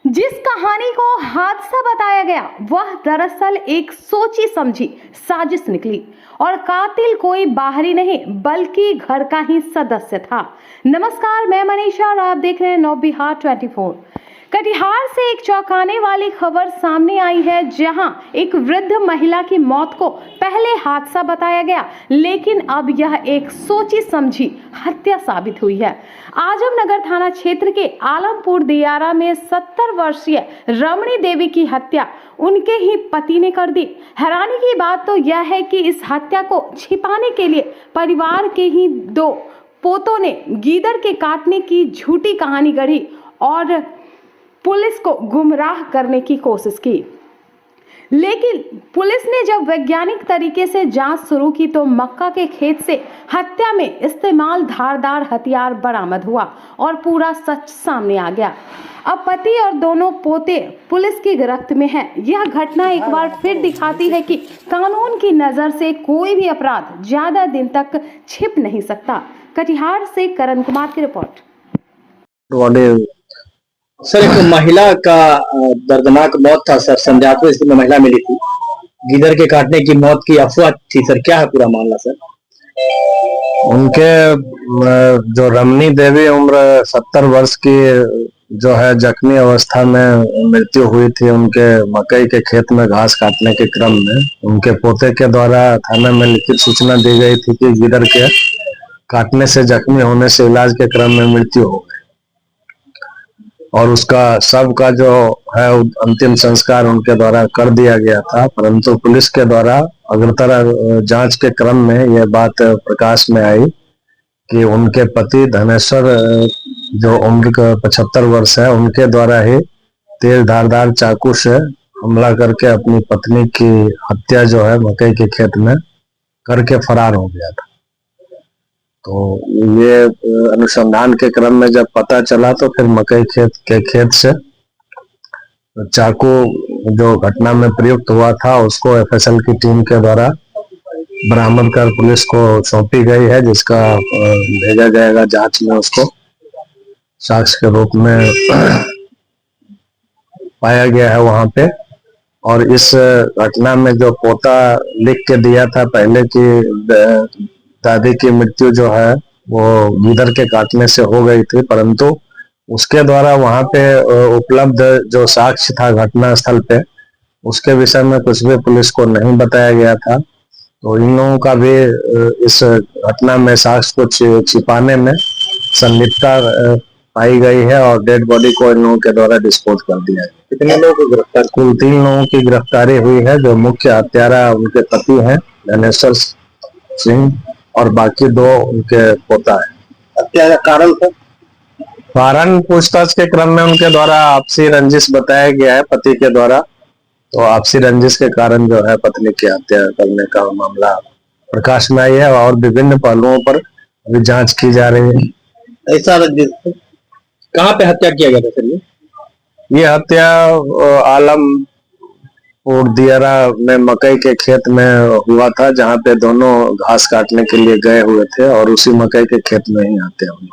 जिस कहानी को हादसा बताया गया वह दरअसल एक सोची समझी साजिश निकली और कातिल कोई बाहरी नहीं बल्कि घर का ही सदस्य था। नमस्कार, मैं मनीषा और आप देख रहे हैं नवबिहार 24। कटिहार से एक चौंकाने वाली खबर सामने आई है, जहां एक वृद्ध महिला की मौत को पहले हादसा बताया गया, लेकिन अब यह एक सोची समझी हत्या साबित हुई है। आजमनगर थाना क्षेत्र के आलमपुर दियारा में 70 वर्षीय रमणी देवी की हत्या उनके ही पति ने कर दी। हैरानी की बात तो यह है कि इस हत्या को छिपाने के लिए परिवार के ही 2 पोतों ने गीदड़ के काटने की झूठी कहानी गढ़ी और पुलिस को गुमराह करने की कोशिश की। लेकिन पुलिस ने जब वैज्ञानिक तरीके से जांच शुरू की तो मक्का के खेत से हत्या में इस्तेमाल धारदार हथियार बरामद हुआ और पूरा सच सामने आ गया। अब पति और दोनों पोते पुलिस की गिरफ्त में हैं। यह घटना एक बार फिर दिखाती है कि कानून की नजर से कोई भी अपराध ज्यादा दिन तक छिप नहीं सकता। कटिहार से करण कुमार की रिपोर्ट। सर, एक महिला का दर्दनाक मौत था सर। संज्ञात स्थिति में महिला मिली थी, गिदड़ के काटने की मौत की अफवाह थी सर। क्या है पूरा मामला सर? उनके जो रमणी देवी उम्र 70 वर्ष की जो है जख्मी अवस्था में मृत्यु हुई थी। उनके मकई के खेत में घास काटने के क्रम में उनके पोते के द्वारा थाना में लिखित सूचना दी गई थी कि गिदड़ के काटने से जख्मी होने से इलाज के क्रम में मृत्यु हो गई और उसका शव का जो है अंतिम संस्कार उनके द्वारा कर दिया गया था। परंतु पुलिस के द्वारा अग्रतर जांच के क्रम में यह बात प्रकाश में आई कि उनके पति धनेश्वर जो उम्र का 75 वर्ष है, उनके द्वारा ही तेज धारदार चाकू से हमला करके अपनी पत्नी की हत्या जो है मकई के खेत में करके फरार हो गया था। तो ये अनुसंधान के क्रम में जब पता चला तो फिर मकई खेत से चाकू जो घटना में प्रयुक्त हुआ था उसको एफएसएल की टीम के द्वारा बरामद कर पुलिस को सौंपी गई है, जिसका भेजा जाएगा जांच में, उसको साक्ष्य के रूप में पाया गया है वहां पे। और इस घटना में जो पोता लिख के दिया था पहले की दादी की मृत्यु जो है वो गिदड़ के काटने से हो गई थी, परंतु उसके द्वारा वहां पे उपलब्ध जो साक्ष्य था घटना स्थल पे उसके विषय में कुछ भी पुलिस को नहीं बताया गया था। तो इन लोगों का भी इस घटना में साक्ष्य को छिपाने में संलिप्तता पाई गई है और डेड बॉडी को इन लोगों के द्वारा डिस्पोज कर दिया है। कितने लोगों को गिरफ्तार? कुल 3 लोगों की गिरफ्तारी हुई है। जो मुख्य हत्यारा उनके पति हैं धनेश्वर सिंह और बाकी 2 उनके पोता है। हत्या का कारण था? कारण पूछताछ के क्रम में उनके द्वारा आपसी रंजिश बताया गया है पति के द्वारा। तो आपसी रंजिश के कारण जो है पत्नी की हत्या करने का मामला प्रकाश में आई है और विभिन्न पहलुओं पर अभी जांच की जा रही है। ऐसा रंजिश कहाँ पे हत्या किया गया था सर? ये हत्या आलमपुर दियारा में मकई के खेत में हुआ था, जहाँ पे दोनों घास काटने के लिए गए हुए थे और उसी मकई के खेत में ही हत्या हुई।